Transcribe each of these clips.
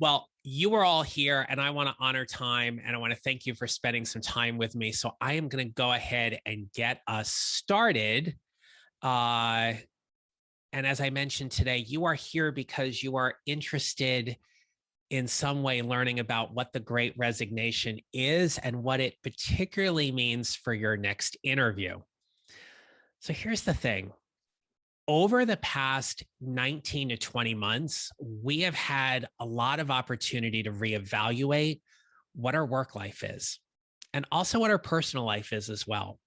Well, you are all here and I want to honor time and I want to thank you for spending some time with me. So I am going to go ahead and get us started. Uh, and as I mentioned today, you are here because you are interested in some way learning about what the Great Resignation is and what it particularly means for your next interview. So here's the thing. Over the past 19 to 20 months, we have had a lot of opportunity to reevaluate what our work life is and also what our personal life is as well.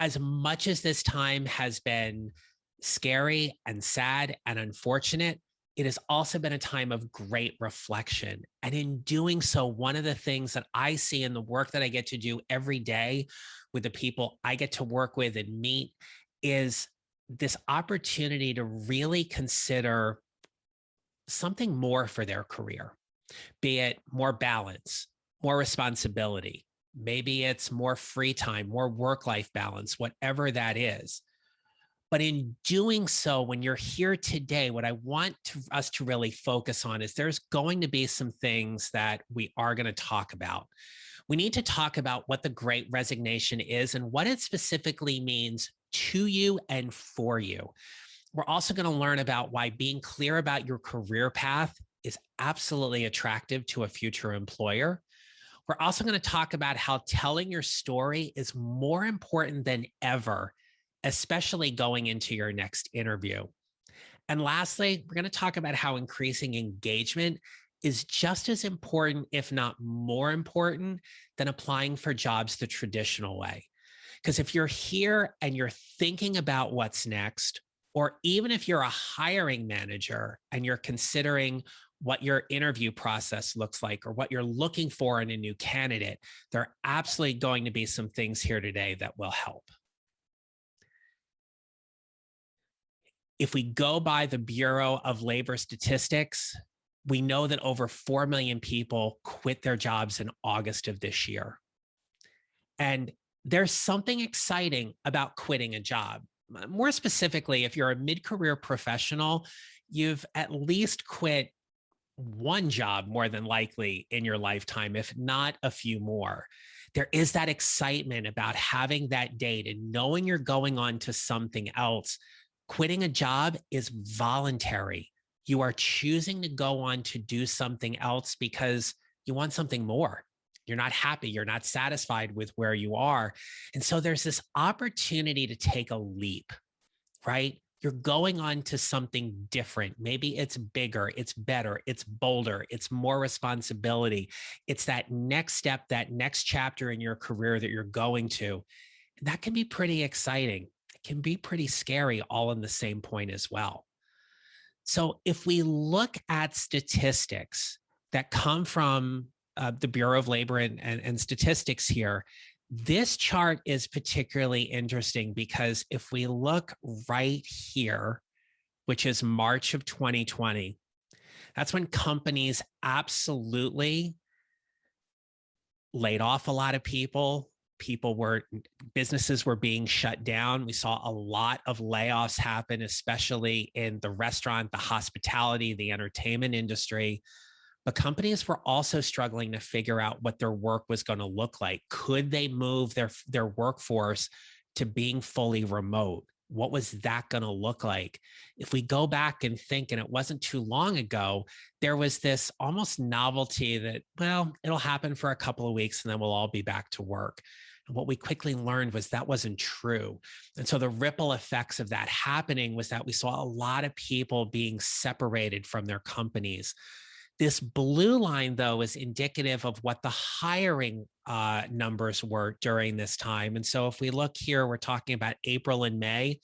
As much as this time has been scary and sad and unfortunate, it has also been a time of great reflection. And in doing so, one of the things that I see in the work that I get to do every day with the people I get to work with and meet is this opportunity to really consider something more for their career, be it more balance, more responsibility. Maybe it's more free time, more work-life balance, whatever that is. But in doing so, when you're here today, what I want us to really focus on is there's going to be some things that we are going to talk about. We need to talk about what the Great Resignation is and what it specifically means to you and for you. We're also going to learn about why being clear about your career path is absolutely attractive to a future employer. We're also going to talk about how telling your story is more important than ever, especially going into your next interview. And lastly, we're going to talk about how increasing engagement is just as important, if not more important, than applying for jobs the traditional way. Because if you're here and you're thinking about what's next, or even if you're a hiring manager and you're considering what your interview process looks like or what you're looking for in a new candidate, there are absolutely going to be some things here today that will help. If we go by the Bureau of Labor Statistics, we know that over 4 million people quit their jobs in August of this year. And there's something exciting about quitting a job. More specifically, if you're a mid-career professional, you've at least quit one job more than likely in your lifetime, if not a few more. There is that excitement about having that date and knowing you're going on to something else. Quitting a job is voluntary. You are choosing to go on to do something else because you want something more. You're not happy. You're not satisfied with where you are. And so there's this opportunity to take a leap, right? You're going on to something different. Maybe it's bigger, it's better, it's bolder, it's more responsibility. It's that next step, that next chapter in your career that you're going to. And that can be pretty exciting. It can be pretty scary all in the same point as well. So if we look at statistics that come from the Bureau of Labor and Statistics here, this chart is particularly interesting because if we look right here, which is March of 2020, that's when companies absolutely laid off a lot of people. Businesses were being shut down. We saw a lot of layoffs happen, especially in the restaurant, the hospitality, the entertainment industry. But companies were also struggling to figure out what their work was going to look like. Could they move their workforce to being fully remote? What was that going to look like? If we go back and think, and it wasn't too long ago, there was this almost novelty that, well, it'll happen for a couple of weeks and then we'll all be back to work. And what we quickly learned was that wasn't true. And so the ripple effects of that happening was that we saw a lot of people being separated from their companies. This blue line, though, is indicative of what the hiring numbers were during this time. And so if we look here, we're talking about April and May.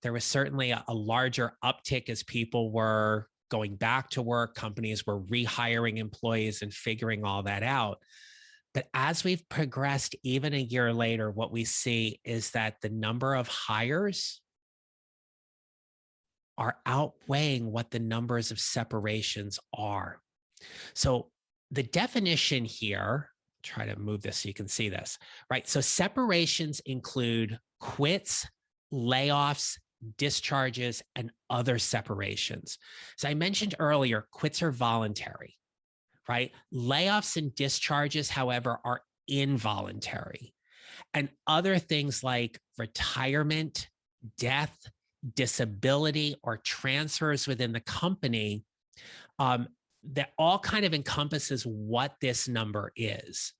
There was certainly a larger uptick as people were going back to work. Companies were rehiring employees and figuring all that out. But as we've progressed even a year later, what we see is that the number of hires are outweighing what the numbers of separations are. So the definition here, try to move this so you can see this, right? So separations include quits, layoffs, discharges, and other separations. As I mentioned earlier, quits are voluntary, right? Layoffs and discharges, however, are involuntary. And other things like retirement, death, disability, or transfers within the company, that all kind of encompasses what this number is.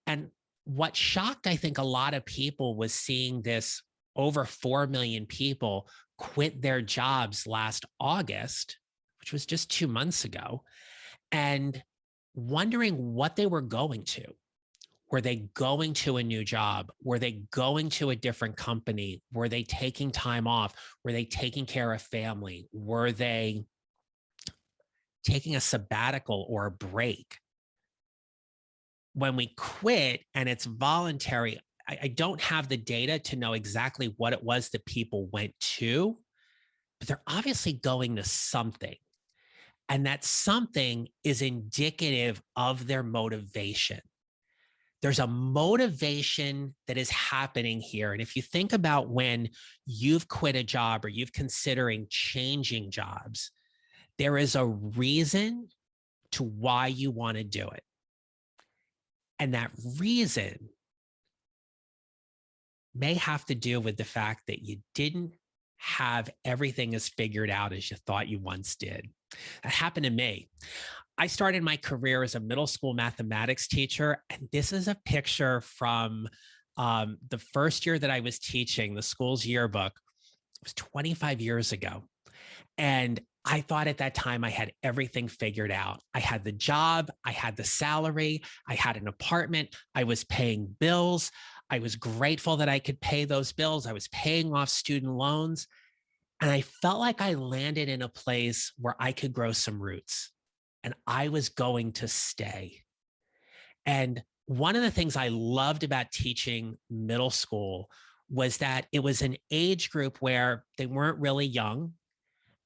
And what shocked, I think, a lot of people was seeing this over 4 million people quit their jobs last August, which was just 2 months ago, and wondering what they were going to. Were they going to a new job? Were they going to a different company? Were they taking time off? Were they taking care of family? Were they taking a sabbatical or a break? When we quit and it's voluntary, I don't have the data to know exactly what it was that people went to, but they're obviously going to something. And that something is indicative of their motivation. There's a motivation that is happening here. And if you think about when you've quit a job or you've considering changing jobs, there is a reason to why you want to do it. And that reason may have to do with the fact that you didn't have everything as figured out as you thought you once did. That happened to me. I started my career as a middle school mathematics teacher, and this is a picture from the first year that I was teaching, the school's yearbook. It was 25 years ago. And I thought at that time I had everything figured out. I had the job, I had the salary, I had an apartment, I was paying bills. I was grateful that I could pay those bills. I was paying off student loans. And I felt like I landed in a place where I could grow some roots and I was going to stay. And one of the things I loved about teaching middle school was that it was an age group where they weren't really young.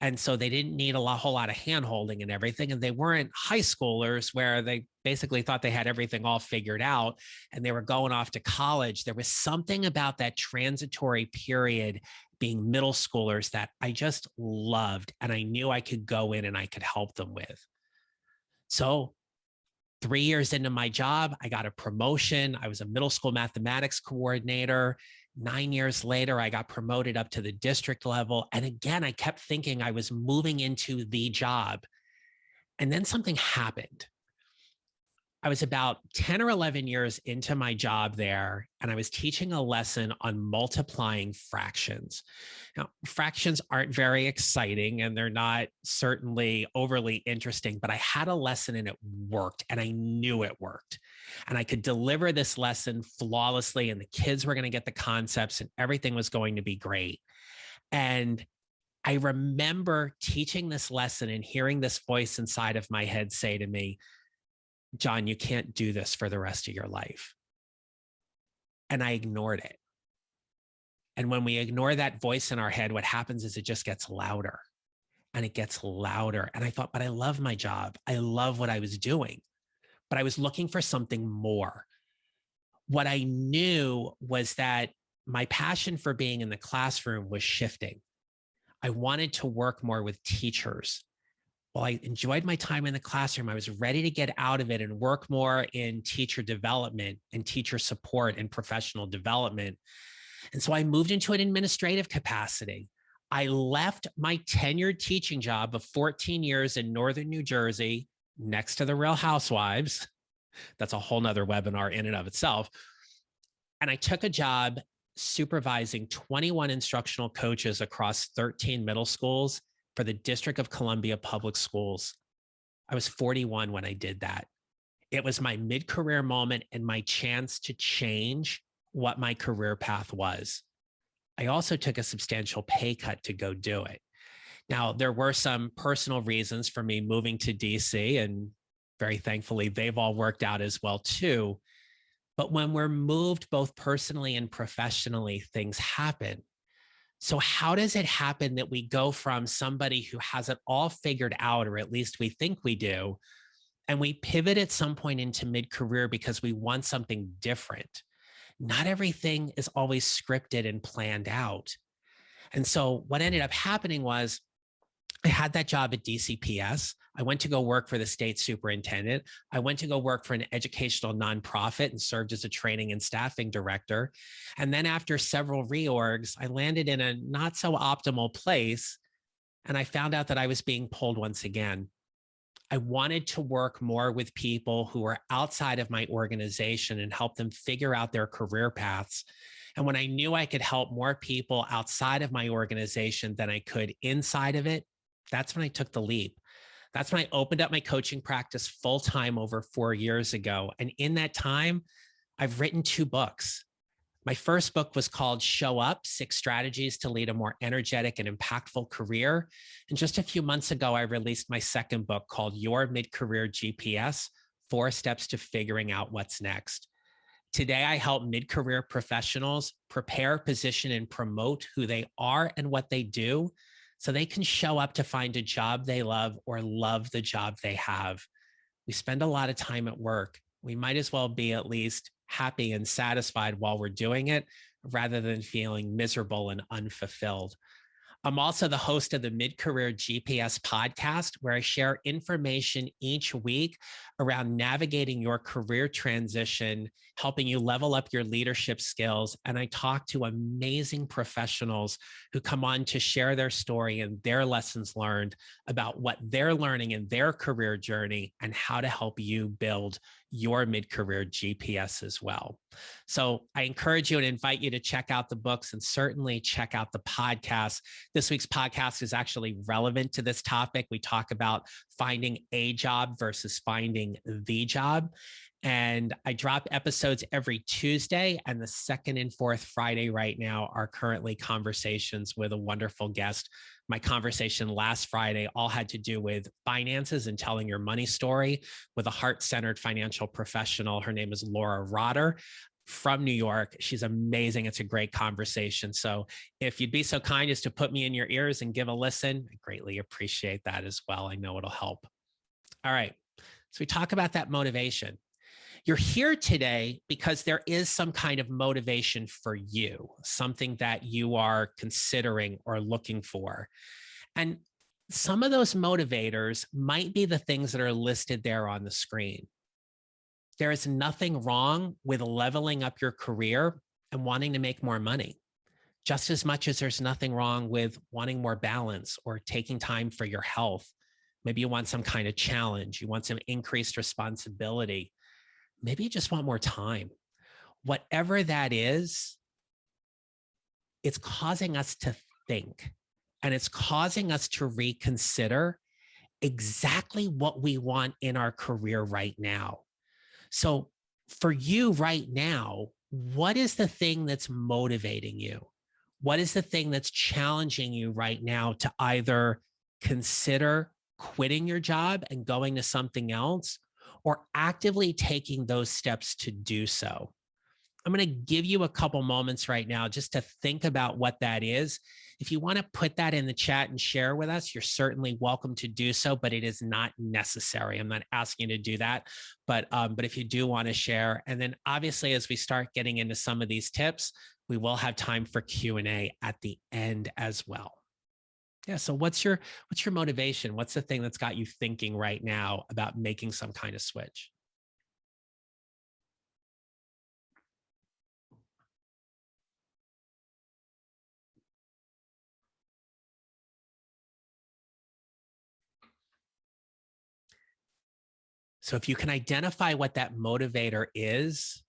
And so they didn't need whole lot of hand holding and everything. And they weren't high schoolers where they basically thought they had everything all figured out and they were going off to college. There was something about that transitory period being middle schoolers that I just loved. And I knew I could go in and I could help them with. So 3 years into my job, I got a promotion. I was a middle school mathematics coordinator. 9 years later, I got promoted up to the district level. And again, I kept thinking I was moving into the job. And then something happened. I was about 10 or 11 years into my job there, and I was teaching a lesson on multiplying fractions. Now, fractions aren't very exciting, and they're not certainly overly interesting, but I had a lesson and it worked, and I knew it worked. And I could deliver this lesson flawlessly, and the kids were going to get the concepts, and everything was going to be great. And I remember teaching this lesson and hearing this voice inside of my head say to me, John, you can't do this for the rest of your life. And I ignored it. And when we ignore that voice in our head, what happens is it just gets louder and it gets louder. And I thought, but I love my job. I love what I was doing, but I was looking for something more. What I knew was that my passion for being in the classroom was shifting. I wanted to work more with teachers. While I enjoyed my time in the classroom, I was ready to get out of it and work more in teacher development and teacher support and professional development. And so I moved into an administrative capacity. I left my tenured teaching job of 14 years in Northern New Jersey next to the Real Housewives. That's a whole nother webinar in and of itself. And I took a job supervising 21 instructional coaches across 13 middle schools for the District of Columbia Public Schools. I was 41 when I did that. It was my mid-career moment and my chance to change what my career path was. I also took a substantial pay cut to go do it. Now, there were some personal reasons for me moving to DC, and very thankfully, they've all worked out as well too. But when we're moved both personally and professionally, things happen. So how does it happen that we go from somebody who has it all figured out, or at least we think we do, and we pivot at some point into mid-career because we want something different? Not everything is always scripted and planned out. And so what ended up happening was I had that job at DCPS. I went to go work for the state superintendent. I went to go work for an educational nonprofit and served as a training and staffing director. And then after several reorgs, I landed in a not so optimal place. And I found out that I was being pulled once again. I wanted to work more with people who were outside of my organization and help them figure out their career paths. And when I knew I could help more people outside of my organization than I could inside of it, that's when I took the leap. That's when I opened up my coaching practice full time over 4 years ago. And in that time, I've written 2 books. My first book was called Show Up, 6 Strategies to Lead a More Energetic and Impactful Career. And just a few months ago, I released my second book called Your Mid-Career GPS, 4 Steps to Figuring Out What's Next. Today, I help mid-career professionals prepare, position, and promote who they are and what they do so they can show up to find a job they love or love the job they have. We spend a lot of time at work. We might as well be at least happy and satisfied while we're doing it rather than feeling miserable and unfulfilled. I'm also the host of the Mid-Career GPS podcast, where I share information each week around navigating your career transition, helping you level up your leadership skills. And I talk to amazing professionals who come on to share their story and their lessons learned about what they're learning in their career journey and how to help you build your mid-career GPS as well. So I encourage you and invite you to check out the books and certainly check out the podcast. This week's podcast is actually relevant to this topic. We talk about finding a job versus finding the job. And I drop episodes every Tuesday, and the second and fourth Friday right now are currently conversations with a wonderful guest. My conversation last Friday all had to do with finances and telling your money story with a heart-centered financial professional. Her name is Laura Rotter from New York. She's amazing. It's a great conversation. So if you'd be so kind as to put me in your ears and give a listen, I greatly appreciate that as well. I know it'll help. All right. So we talk about that motivation. You're here today because there is some kind of motivation for you, something that you are considering or looking for. And some of those motivators might be the things that are listed there on the screen. There is nothing wrong with leveling up your career and wanting to make more money, just as much as there's nothing wrong with wanting more balance or taking time for your health. Maybe you want some kind of challenge. You want some increased responsibility. Maybe you just want more time. Whatever that is, it's causing us to think, and it's causing us to reconsider exactly what we want in our career right now. So for you right now, what is the thing that's motivating you? What is the thing that's challenging you right now to either consider quitting your job and going to something else, or actively taking those steps to do so? I'm going to give you a couple moments right now just to think about what that is. If you want to put that in the chat and share with us, you're certainly welcome to do so, but it is not necessary. I'm not asking you to do that, but if you do want to share, and then obviously as we start getting into some of these tips, we will have time for Q&A at the end as well. Yeah. So what's your motivation? What's the thing that's got you thinking right now about making some kind of switch? So if you can identify what that motivator is,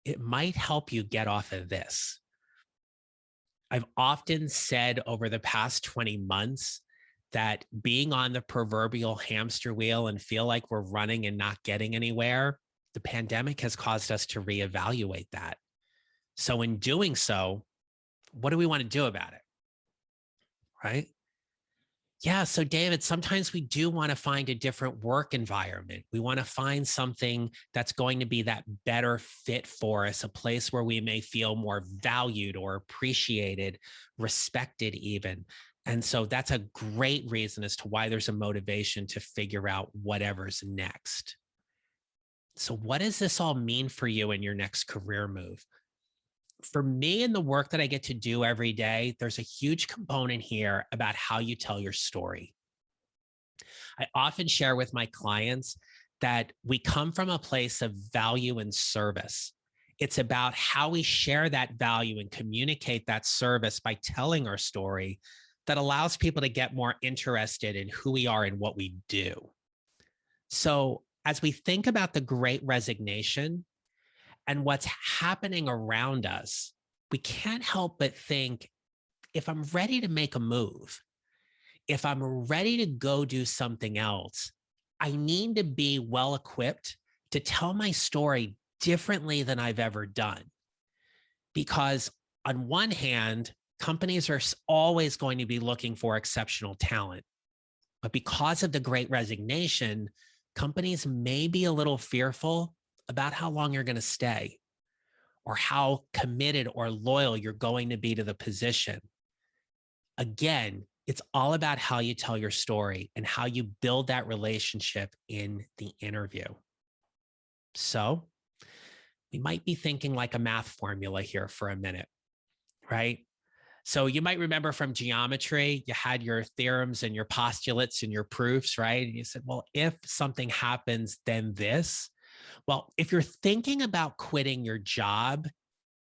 it might help you get off of this. I've often said over the past 20 months that being on the proverbial hamster wheel and feel like we're running and not getting anywhere, the pandemic has caused us to reevaluate that. So in doing so, what do we want to do about it? Right? Yeah. So, David, sometimes we do want to find a different work environment. We want to find something that's going to be that better fit for us, a place where we may feel more valued or appreciated, respected, even. And so that's a great reason as to why there's a motivation to figure out whatever's next. So, what does this all mean for you in your next career move? For me and the work that I get to do every day, there's a huge component here about how you tell your story. I often share with my clients that we come from a place of value and service. It's about how we share that value and communicate that service by telling our story that allows people to get more interested in who we are and what we do. So, as we think about the great resignation and what's happening around us, we can't help but think, if I'm ready to make a move, if I'm ready to go do something else, I need to be well equipped to tell my story differently than I've ever done. Because on one hand, companies are always going to be looking for exceptional talent. But because of the great resignation, companies may be a little fearful about how long you're going to stay or how committed or loyal you're going to be to the position. Again, it's all about how you tell your story and how you build that relationship in the interview. So we might be thinking like a math formula here for a minute, right? So you might remember from geometry, you had your theorems and your postulates and your proofs, right? And you said, well, if something happens, then this. Well, if you're thinking about quitting your job,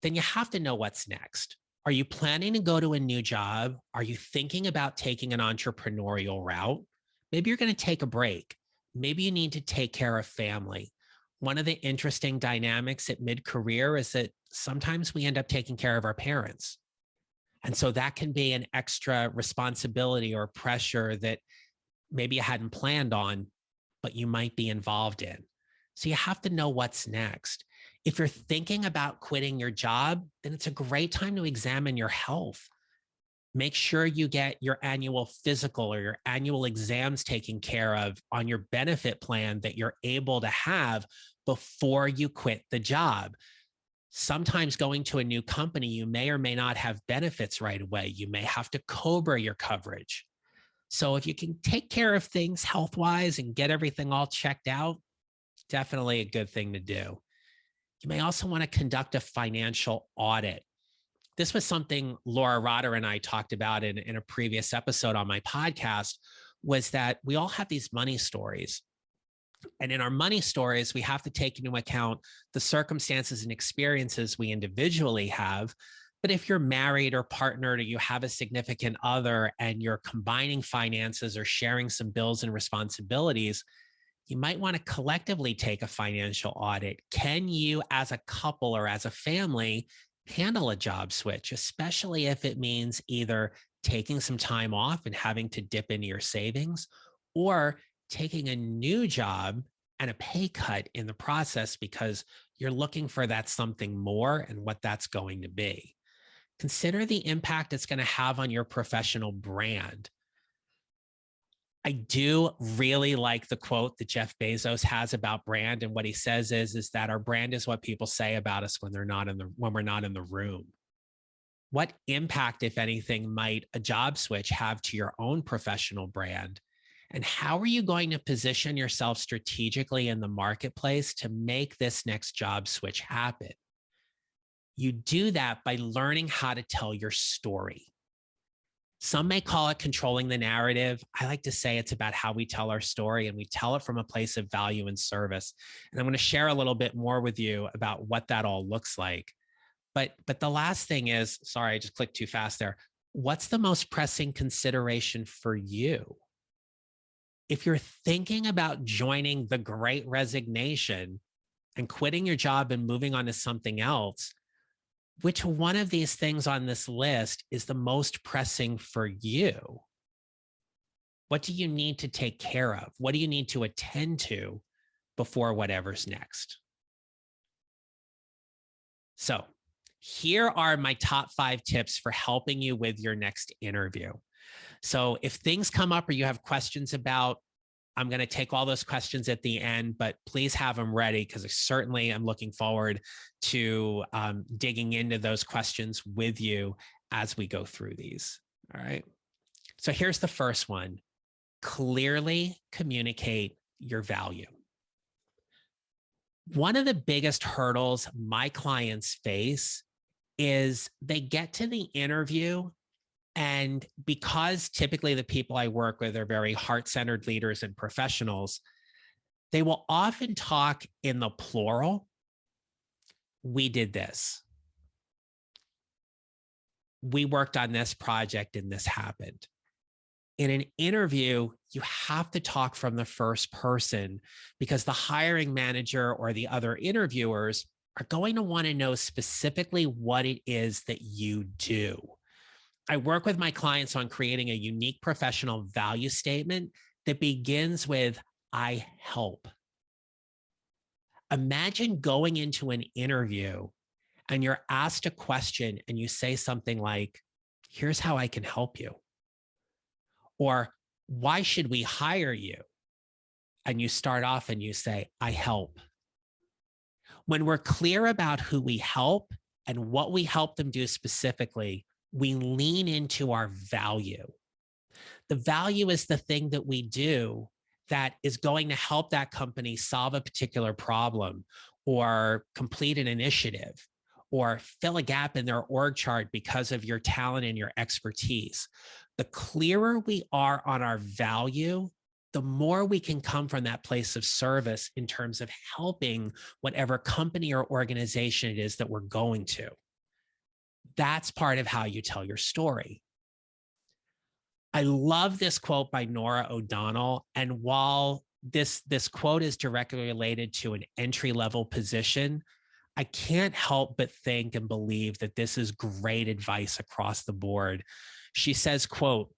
then you have to know what's next. Are you planning to go to a new job? Are you thinking about taking an entrepreneurial route? Maybe you're going to take a break. Maybe you need to take care of family. One of the interesting dynamics at mid-career is that sometimes we end up taking care of our parents. And so that can be an extra responsibility or pressure that maybe you hadn't planned on, but you might be involved in. So you have to know what's next. If you're thinking about quitting your job, then it's a great time to examine your health. Make sure you get your annual physical or your annual exams taken care of on your benefit plan that you're able to have before you quit the job. Sometimes going to a new company, you may or may not have benefits right away. You may have to COBRA your coverage. So if you can take care of things health-wise and get everything all checked out, definitely a good thing to do. You may also want to conduct a financial audit. This was something Laura Rotter and I talked about in a previous episode on my podcast, was that we all have these money stories. And in our money stories, we have to take into account the circumstances and experiences we individually have. But if you're married or partnered or you have a significant other and you're combining finances or sharing some bills and responsibilities, you might want to collectively take a financial audit. Can you, as a couple or as a family, handle a job switch, especially if it means either taking some time off and having to dip into your savings, or taking a new job and a pay cut in the process because you're looking for that something more and what that's going to be. Consider the impact it's going to have on your professional brand. I do really like the quote that Jeff Bezos has about brand. And what he says is that our brand is what people say about us when we're not in the room. What impact, if anything, might a job switch have to your own professional brand? And how are you going to position yourself strategically in the marketplace to make this next job switch happen? You do that by learning how to tell your story. Some may call it controlling the narrative. I like to say it's about how we tell our story, and we tell it from a place of value and service. And I'm going to share a little bit more with you about what that all looks like. But the last thing is, sorry, I just clicked too fast there. What's the most pressing consideration for you? If you're thinking about joining the great resignation and quitting your job and moving on to something else, which one of these things on this list is the most pressing for you? What do you need to take care of? What do you need to attend to before whatever's next? So here are my top 5 tips for helping you with your next interview. So if things come up or you have questions about, I'm going to take all those questions at the end, but please have them ready because I certainly am looking forward to digging into those questions with you as we go through these. All right. So here's the first one. Clearly communicate your value. One of the biggest hurdles my clients face is they get to the interview, and because typically the people I work with are very heart-centered leaders and professionals, they will often talk in the plural. We did this. We worked on this project and this happened. In an interview, you have to talk from the first person because the hiring manager or the other interviewers are going to want to know specifically what it is that you do. I work with my clients on creating a unique professional value statement that begins with, I help. Imagine going into an interview and you're asked a question and you say something like, here's how I can help you. Or why should we hire you? And you start off and you say, I help. When we're clear about who we help and what we help them do specifically, we lean into our value. The value is the thing that we do that is going to help that company solve a particular problem or complete an initiative or fill a gap in their org chart because of your talent and your expertise. The clearer we are on our value, the more we can come from that place of service in terms of helping whatever company or organization it is that we're going to. That's part of how you tell your story. I love this quote by Norah O'Donnell. And while this quote is directly related to an entry-level position, I can't help but think and believe that this is great advice across the board. She says, quote,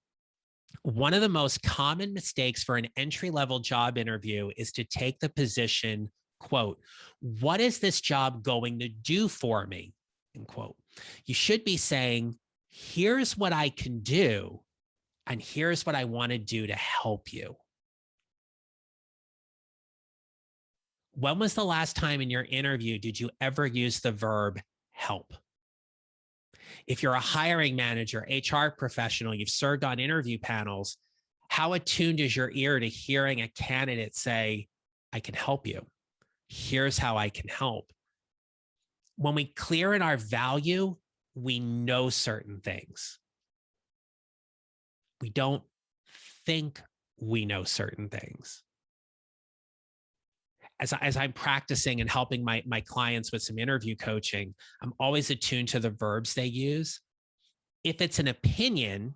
one of the most common mistakes for an entry-level job interview is to take the position, quote, what is this job going to do for me? End quote. You should be saying, here's what I can do, and here's what I want to do to help you. When was the last time in your interview did you ever use the verb help? If you're a hiring manager, HR professional, you've served on interview panels, how attuned is your ear to hearing a candidate say, I can help you. Here's how I can help. When we clear in our value, we know certain things. We don't think we know certain things. As I'm practicing and helping my clients with some interview coaching, I'm always attuned to the verbs they use. If it's an opinion,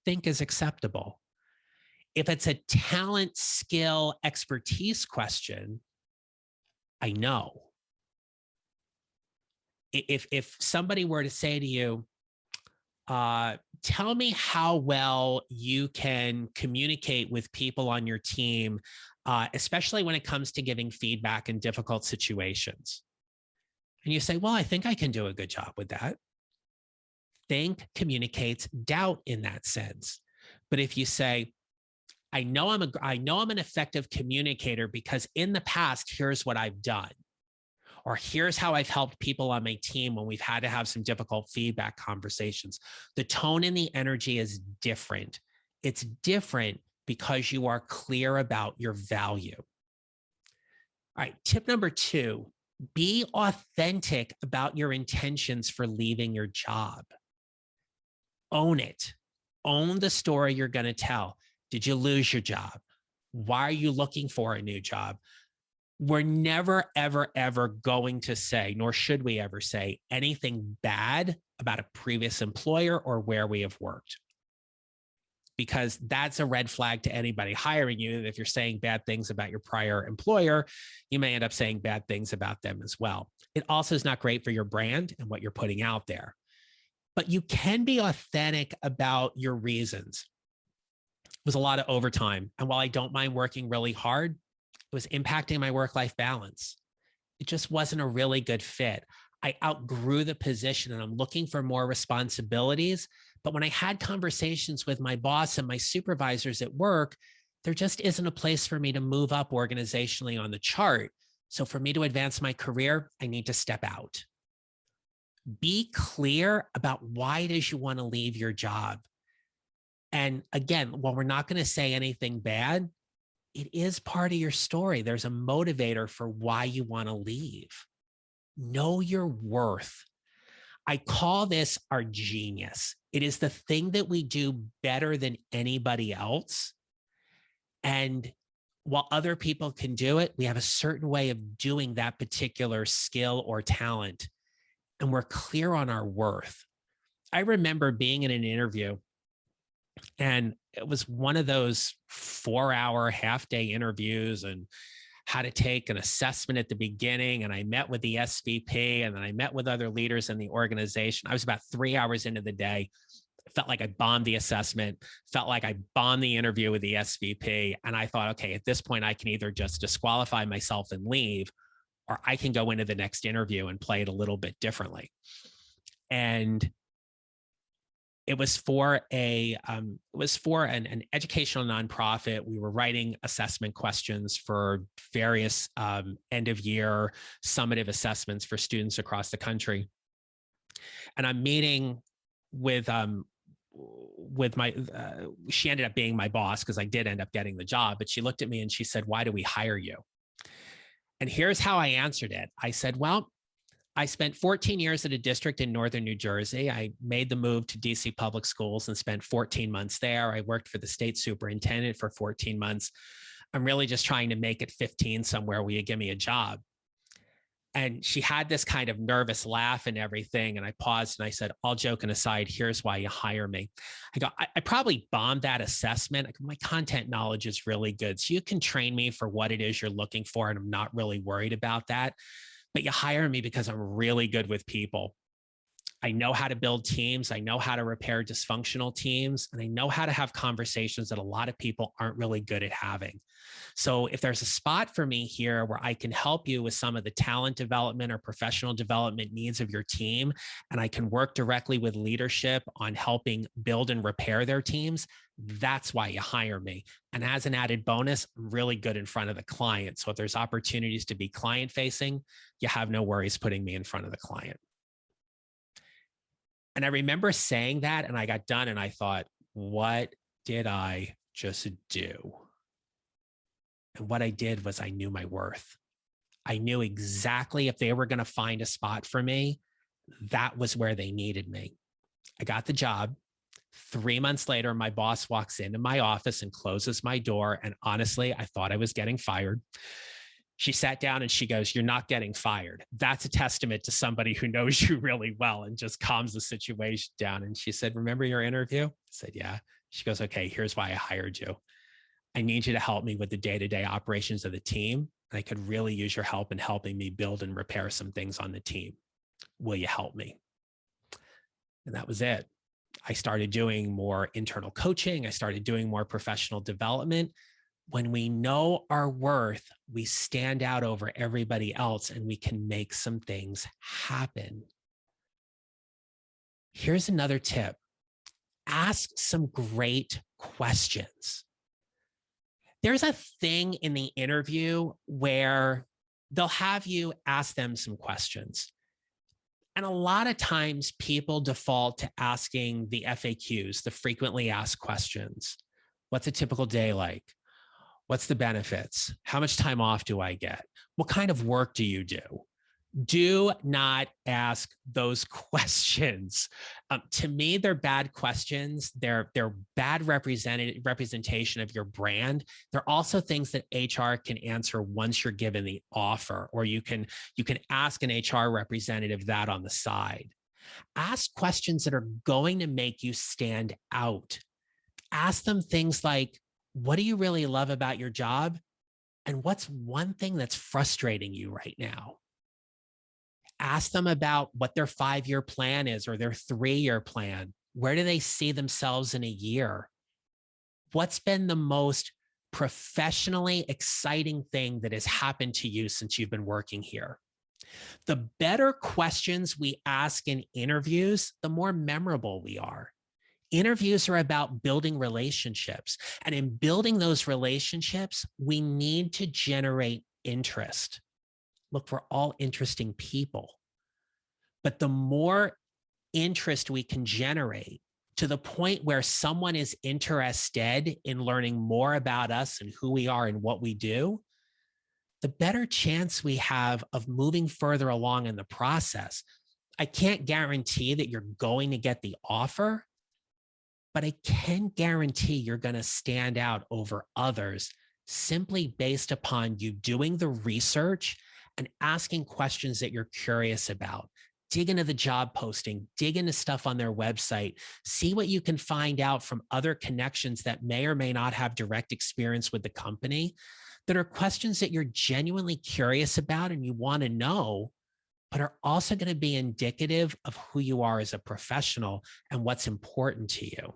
think is acceptable. If it's a talent, skill, expertise question, I know. If somebody were to say to you, tell me how well you can communicate with people on your team, especially when it comes to giving feedback in difficult situations. And you say, well, I think I can do a good job with that. Think communicates doubt in that sense. But if you say, I know I'm an effective communicator because in the past, here's what I've done. Or here's how I've helped people on my team when we've had to have some difficult feedback conversations. The tone and the energy is different. It's different because you are clear about your value. All right, tip number 2, be authentic about your intentions for leaving your job. Own it. Own the story you're going to tell. Did you lose your job? Why are you looking for a new job? We're never, ever, ever going to say, nor should we ever say, anything bad about a previous employer or where we have worked. Because that's a red flag to anybody hiring you. If you're saying bad things about your prior employer, you may end up saying bad things about them as well. It also is not great for your brand and what you're putting out there. But you can be authentic about your reasons. It was a lot of overtime. And while I don't mind working really hard, it was impacting my work-life balance. It just wasn't a really good fit. I outgrew the position and I'm looking for more responsibilities. But when I had conversations with my boss and my supervisors at work, there just isn't a place for me to move up organizationally on the chart. So for me to advance my career, I need to step out. Be clear about why it is you want to leave your job. And again, while we're not going to say anything bad, it is part of your story. There's a motivator for why you want to leave. Know your worth. I call this our genius. It is the thing that we do better than anybody else. And while other people can do it, we have a certain way of doing that particular skill or talent, and we're clear on our worth. I remember being in an interview, and it was one of those 4-hour half-day interviews, and had to take an assessment at the beginning. And I met with the SVP, and then I met with other leaders in the organization. I was about 3 hours into the day. Felt like I bombed the assessment, felt like I bombed the interview with the SVP. And I thought, okay, at this point, I can either just disqualify myself and leave, or I can go into the next interview and play it a little bit differently. And it was for an educational nonprofit. We were writing assessment questions for various end of year summative assessments for students across the country. And I'm meeting with my, she ended up being my boss because I did end up getting the job, but she looked at me and she said, "Why do we hire you?" And here's how I answered it. I said, well, I spent 14 years at a district in northern New Jersey. I made the move to DC public schools and spent 14 months there. I worked for the state superintendent for 14 months. I'm really just trying to make it 15 somewhere where you give me a job. And she had this kind of nervous laugh and everything. And I paused and I said, all joking aside, here's why you hire me. I go, I probably bombed that assessment. My content knowledge is really good. So you can train me for what it is you're looking for. And I'm not really worried about that. But you hire me because I'm really good with people. I know how to build teams. I know how to repair dysfunctional teams. And I know how to have conversations that a lot of people aren't really good at having. So if there's a spot for me here where I can help you with some of the talent development or professional development needs of your team, and I can work directly with leadership on helping build and repair their teams, that's why you hire me. And as an added bonus, I'm really good in front of the client. So if there's opportunities to be client facing, you have no worries putting me in front of the client. And I remember saying that, and I got done and I thought, what did I just do? And what I did was I knew my worth. I knew exactly if they were going to find a spot for me, that was where they needed me. I got the job. 3 months later, my boss walks into my office and closes my door. And honestly, I thought I was getting fired. She sat down and she goes, "You're not getting fired." That's a testament to somebody who knows you really well and just calms the situation down. And she said, "Remember your interview?" I said, "Yeah." She goes, "Okay, here's why I hired you. I need you to help me with the day-to-day operations of the team. I could really use your help in helping me build and repair some things on the team. Will you help me?" And that was it. I started doing more internal coaching. I started doing more professional development. When we know our worth, we stand out over everybody else and we can make some things happen. Here's another tip. Ask some great questions. There's a thing in the interview where they'll have you ask them some questions. And a lot of times people default to asking the FAQs, the frequently asked questions. What's a typical day like? What's the benefits? How much time off do I get? What kind of work do you do? Do not ask those questions. To me, they're bad questions. They're bad representation of your brand. They're also things that HR can answer once you're given the offer, or you can ask an HR representative that on the side. Ask questions that are going to make you stand out. Ask them things like, what do you really love about your job? And what's one thing that's frustrating you right now? Ask them about what their 5-year plan is or their 3-year plan. Where do they see themselves in a year? What's been the most professionally exciting thing that has happened to you since you've been working here? The better questions we ask in interviews, the more memorable we are. Interviews are about building relationships. And in building those relationships, we need to generate interest. Look, we're all interesting people. But the more interest we can generate to the point where someone is interested in learning more about us and who we are and what we do, the better chance we have of moving further along in the process. I can't guarantee that you're going to get the offer, but I can guarantee you're going to stand out over others simply based upon you doing the research and asking questions that you're curious about. Dig into the job posting, dig into stuff on their website, see what you can find out from other connections that may or may not have direct experience with the company, that are questions that you're genuinely curious about and you want to know, but are also going to be indicative of who you are as a professional and what's important to you.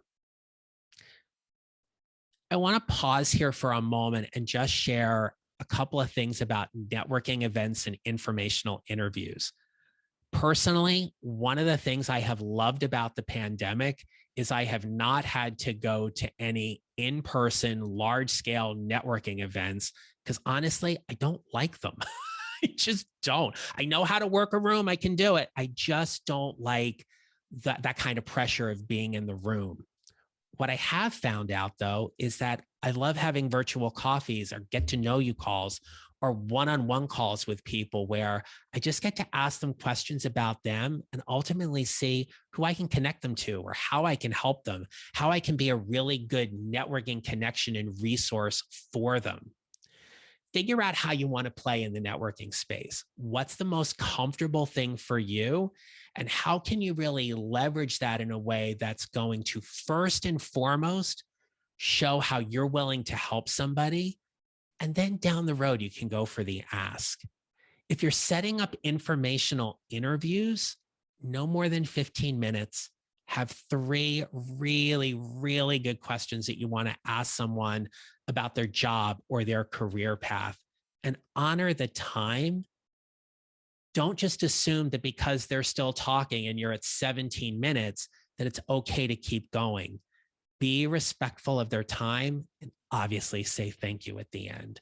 I want to pause here for a moment and just share a couple of things about networking events and informational interviews. Personally, one of the things I have loved about the pandemic is I have not had to go to any in-person, large-scale networking events because honestly, I don't like them. I just don't. I know how to work a room. I can do it. I just don't like that kind of pressure of being in the room. What I have found out, though, is that I love having virtual coffees or get to know you calls or one-on-one calls with people where I just get to ask them questions about them and ultimately see who I can connect them to or how I can help them, how I can be a really good networking connection and resource for them. Figure out how you want to play in the networking space. What's the most comfortable thing for you? And how can you really leverage that in a way that's going to first and foremost show how you're willing to help somebody? And then down the road, you can go for the ask. If you're setting up informational interviews, no more than 15 minutes, have 3 really, really good questions that you want to ask someone about their job or their career path and honor the time. Don't just assume that because they're still talking and you're at 17 minutes, that it's okay to keep going. Be respectful of their time and obviously say thank you at the end.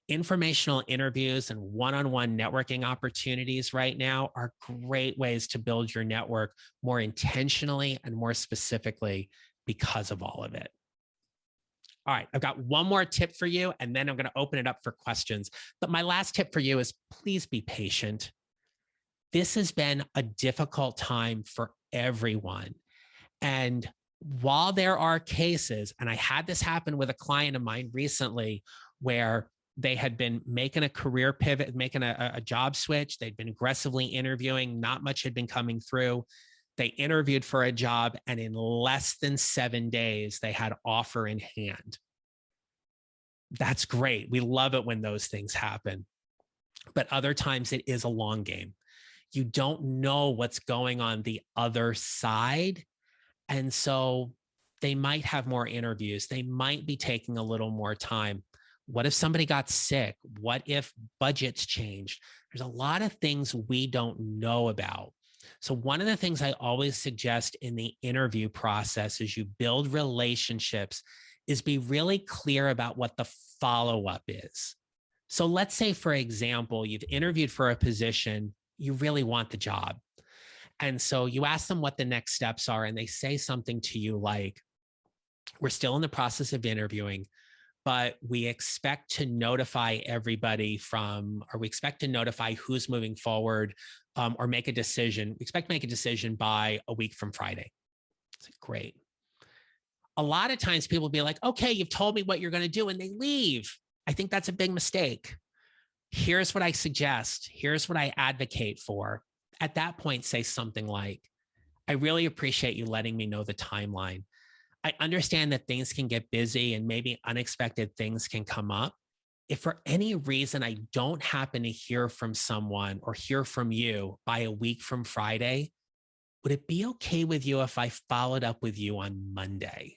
Informational interviews and one-on-one networking opportunities right now are great ways to build your network more intentionally and more specifically because of all of it. All right, I've got one more tip for you, and then I'm going to open it up for questions. But my last tip for you is please be patient. This has been a difficult time for everyone. And while there are cases, and I had this happen with a client of mine recently where they had been making a career pivot, making a job switch. They'd been aggressively interviewing. Not much had been coming through. They interviewed for a job, and in less than 7 days, they had offer in hand. That's great. We love it when those things happen. But other times it is a long game. You don't know what's going on the other side. And so they might have more interviews. They might be taking a little more time. What if somebody got sick? What if budgets changed? There's a lot of things we don't know about. So one of the things I always suggest in the interview process as you build relationships is be really clear about what the follow-up is. So let's say, for example, you've interviewed for a position, you really want the job. And so you ask them what the next steps are, and they say something to you like, we're still in the process of interviewing, but we expect to notify everybody or we expect to notify who's moving forward or make a decision. We expect to make a decision by a week from Friday. It's like, great. A lot of times people will be like, okay, you've told me what you're going to do, and they leave. I think that's a big mistake. Here's what I suggest. Here's what I advocate for. At that point, say something like, I really appreciate you letting me know the timeline. I understand that things can get busy and maybe unexpected things can come up. If for any reason I don't happen to hear from someone or hear from you by a week from Friday, would it be okay with you if I followed up with you on Monday?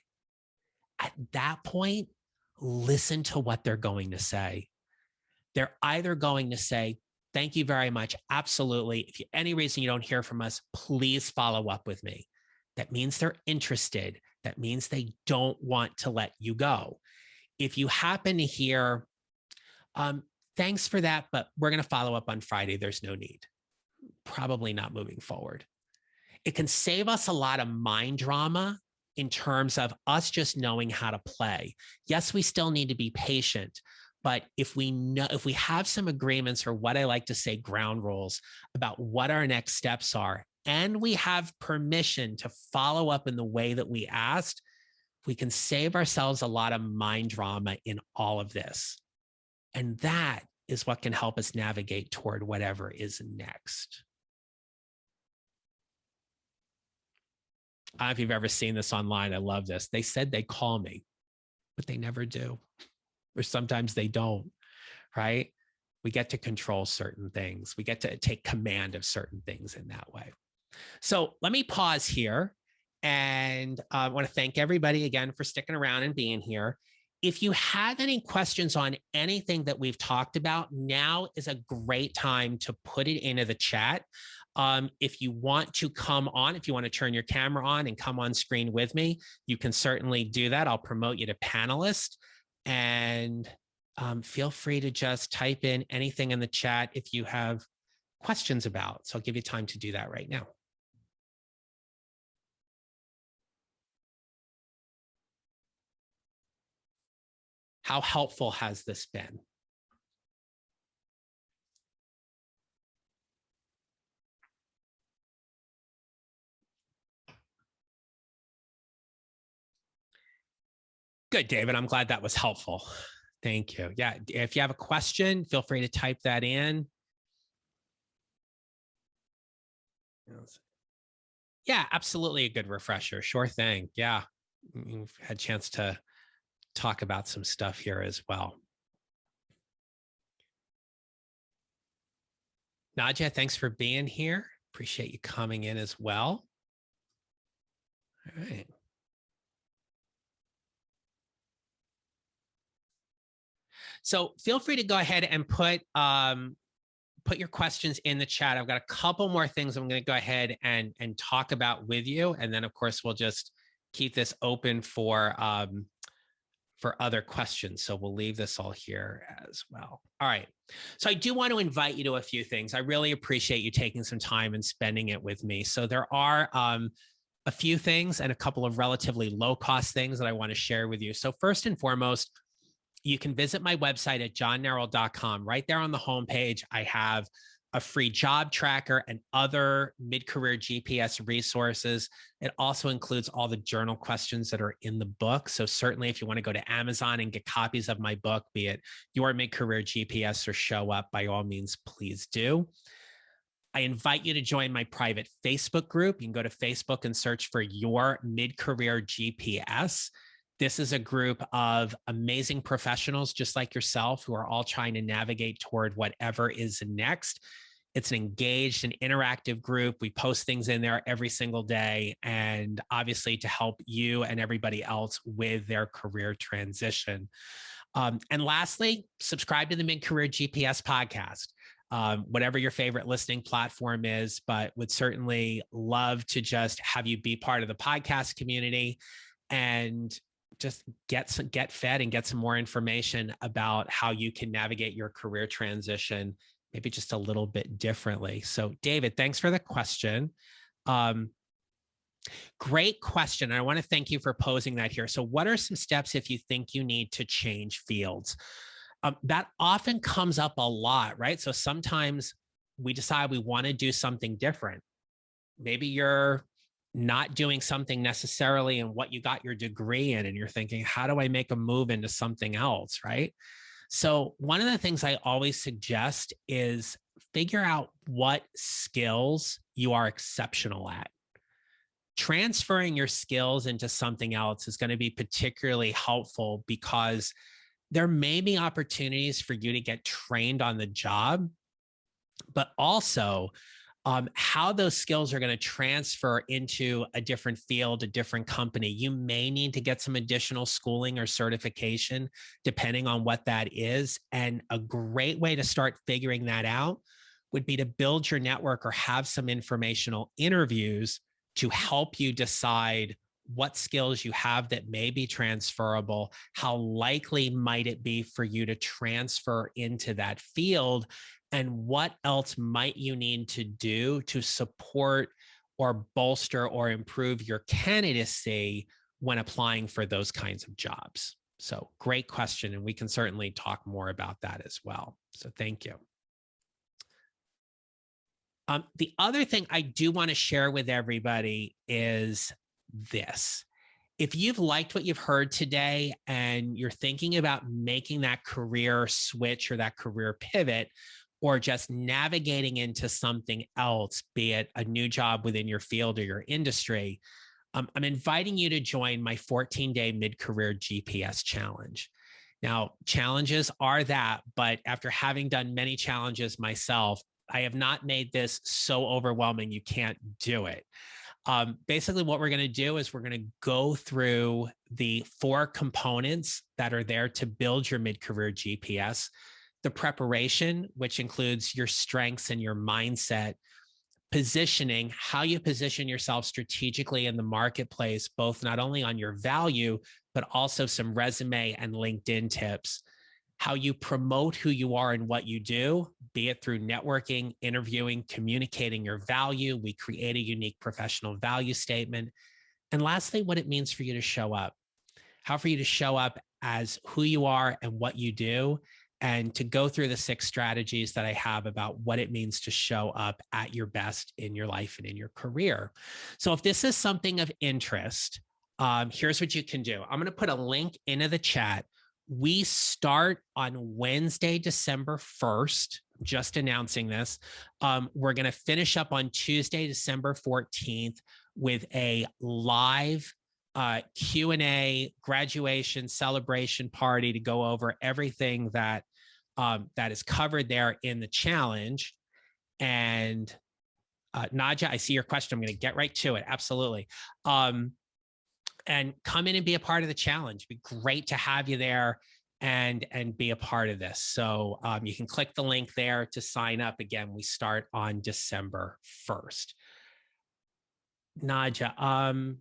At that point, listen to what they're going to say. They're either going to say, thank you very much. Absolutely. If for any reason you don't hear from us, please follow up with me. That means they're interested. That means they don't want to let you go. If you happen to hear, thanks for that, but we're going to follow up on Friday, there's no need. Probably not moving forward. It can save us a lot of mind drama in terms of us just knowing how to play. Yes, we still need to be patient, but if we have some agreements, or what I like to say, ground rules about what our next steps are, and we have permission to follow up in the way that we asked, we can save ourselves a lot of mind drama in all of this. And that is what can help us navigate toward whatever is next. I don't know if you've ever seen this online. I love this. They said they call me, but they never do. Or sometimes they don't, right? We get to control certain things. We get to take command of certain things in that way. So let me pause here. And I want to thank everybody again for sticking around and being here. If you have any questions on anything that we've talked about, now is a great time to put it into the chat. If you want to come on, if you want to turn your camera on and come on screen with me, you can certainly do that. I'll promote you to panelist. And feel free to just type in anything in the chat if you have questions about. So I'll give you time to do that right now. How helpful has this been? Good, David. I'm glad that was helpful. Thank you. Yeah, if you have a question, feel free to type that in. Yeah, absolutely a good refresher. Sure thing. Yeah, you've had a chance to talk about some stuff here as well. Nadia, thanks for being here. Appreciate you coming in as well. All right. So feel free to go ahead and put your questions in the chat. I've got a couple more things I'm going to go ahead and talk about with you. And then, of course, we'll just keep this open for other questions. So we'll leave this all here as well. All right. So I do want to invite you to a few things. I really appreciate you taking some time and spending it with me. So there are a few things and a couple of relatively low-cost things that I want to share with you. So first and foremost, you can visit my website at johnneral.com. Right there on the homepage, I have a free job tracker and other mid-career GPS resources. It also includes all the journal questions that are in the book. So certainly if you want to go to Amazon and get copies of my book, be it Your Mid-Career GPS or Show Up, by all means, please do. I invite you to join my private Facebook group. You can go to Facebook and search for Your Mid-Career GPS. This is a group of amazing professionals just like yourself who are all trying to navigate toward whatever is next. It's an engaged and interactive group. We post things in there every single day, and obviously to help you and everybody else with their career transition. And lastly, subscribe to the Mid-Career GPS podcast. Whatever your favorite listening platform is, but would certainly love to just have you be part of the podcast community and just get fed and get some more information about how you can navigate your career transition, maybe just a little bit differently. So David, thanks for the question. Great question. I want to thank you for posing that here. So what are some steps if you think you need to change fields? That often comes up a lot, right? So sometimes we decide we want to do something different. Maybe you're not doing something necessarily in what you got your degree in, and you're thinking, how do I make a move into something else, right? So one of the things I always suggest is figure out what skills you are exceptional at. Transferring your skills into something else is going to be particularly helpful because there may be opportunities for you to get trained on the job, but also how those skills are going to transfer into a different field, a different company. You may need to get some additional schooling or certification, depending on what that is. And a great way to start figuring that out would be to build your network or have some informational interviews to help you decide what skills you have that may be transferable, how likely might it be for you to transfer into that field, and what else might you need to do to support or bolster or improve your candidacy when applying for those kinds of jobs. So great question, and we can certainly talk more about that as well. So thank you. The other thing I do want to share with everybody is this. If you've liked what you've heard today and you're thinking about making that career switch or that career pivot, or just navigating into something else, be it a new job within your field or your industry, I'm inviting you to join my 14-day mid-career GPS challenge. Now, challenges are that, but after having done many challenges myself, I have not made this so overwhelming you can't do it. Basically, what we're going to do is we're going to go through the 4 components that are there to build your mid-career GPS. The preparation, which includes your strengths and your mindset, positioning, how you position yourself strategically in the marketplace, both not only on your value, but also some resume and LinkedIn tips, how you promote who you are and what you do, be it through networking, interviewing, communicating your value. We create a unique professional value statement. And lastly, what it means for you to show up, how for you to show up as who you are and what you do, and to go through the 6 strategies that I have about what it means to show up at your best in your life and in your career. So if this is something of interest, here's what you can do. I'm going to put a link into the chat. We start on Wednesday, December 1st, just announcing this. We're going to finish up on Tuesday, December 14th with a live Q&A graduation celebration party to go over everything that that is covered there in the challenge. And Naja, I see your question. I'm going to get right to it. Absolutely. And come in and be a part of the challenge. It'd be great to have you there and be a part of this. So you can click the link there to sign up. Again, we start on December 1st. Naja,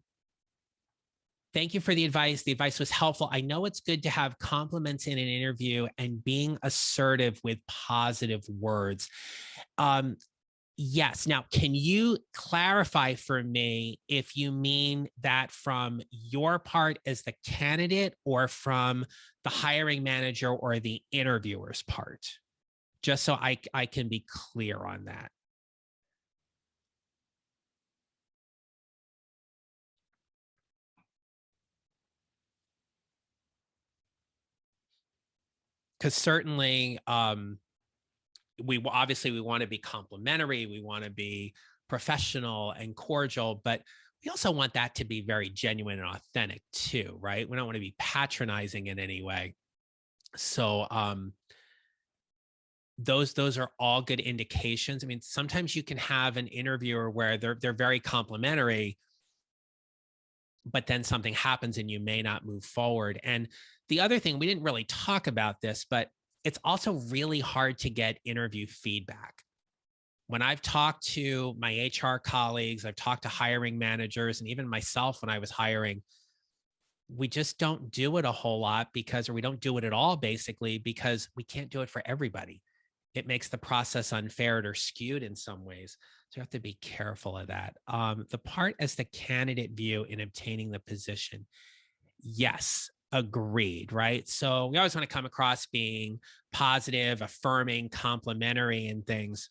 thank you for the advice. The advice was helpful. I know it's good to have compliments in an interview and being assertive with positive words. Yes. Now, can you clarify for me if you mean that from your part as the candidate or from the hiring manager or the interviewer's part? Just so I can be clear on that. Because certainly, we obviously we want to be complimentary, we want to be professional and cordial, but we also want that to be very genuine and authentic too, right? We don't want to be patronizing in any way. So those are all good indications. I mean, sometimes you can have an interviewer where they're very complimentary, but then something happens and you may not move forward. And the other thing, we didn't really talk about this, but it's also really hard to get interview feedback. When I've talked to my HR colleagues, I've talked to hiring managers, and even myself when I was hiring, we just don't do it a whole lot or we don't do it at all, basically, because we can't do it for everybody. It makes the process unfair or skewed in some ways. So you have to be careful of that. The part as the candidate view in obtaining the position, yes, agreed, right? So we always want to come across being positive, affirming, complimentary, and things.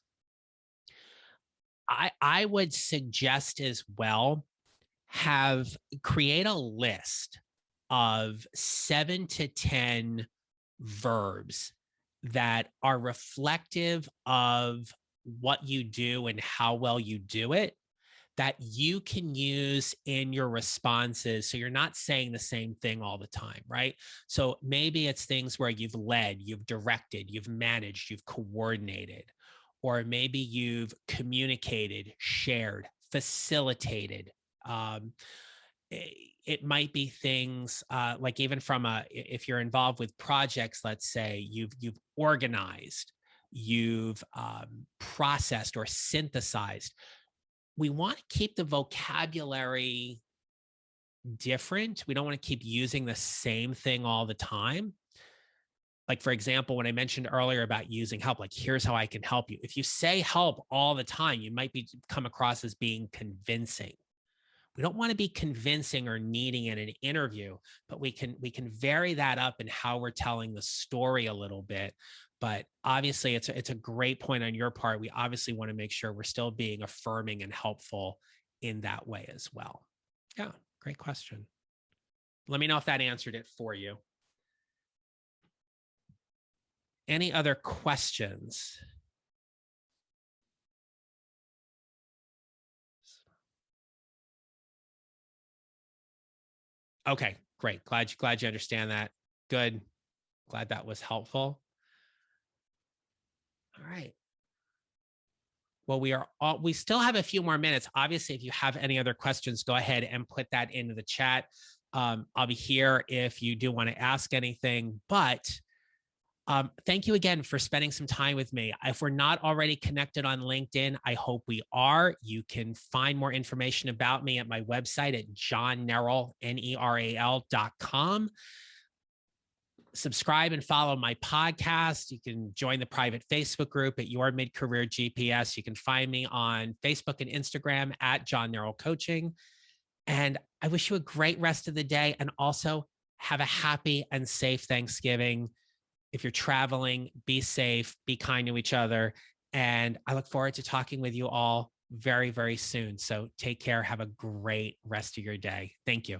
I would suggest as well, create a list of 7 to 10 verbs that are reflective of what you do and how well you do it, that you can use in your responses. So you're not saying the same thing all the time, right? So maybe it's things where you've led, you've directed, you've managed, you've coordinated, or maybe you've communicated, shared, facilitated. It might be things like even if you're involved with projects, let's say you've organized, you've processed or synthesized. We want to keep the vocabulary different. We don't want to keep using the same thing all the time. Like, for example, when I mentioned earlier about using help, like, here's how I can help you. If you say help all the time, you might come across as being convincing. We don't want to be convincing or needing in an interview, but we can vary that up in how we're telling the story a little bit. But obviously it's a great point on your part. We obviously want to make sure we're still being affirming and helpful in that way as well. Yeah, great question. Let me know if that answered it for you. Any other questions? Okay, great. Glad you understand that. Good. Glad that was helpful. All right. Well, we still have a few more minutes. Obviously, if you have any other questions, go ahead and put that into the chat. I'll be here if you do want to ask anything, but thank you again for spending some time with me. If we're not already connected on LinkedIn, I hope we are. You can find more information about me at my website at johnneral, Neral.com. Subscribe and follow my podcast. You can join the private Facebook group at Your Mid-Career GPS. You can find me on Facebook and Instagram at John Neral Coaching. And I wish you a great rest of the day, and also have a happy and safe Thanksgiving. If you're traveling, be safe, be kind to each other. And I look forward to talking with you all very, very soon. So take care. Have a great rest of your day. Thank you.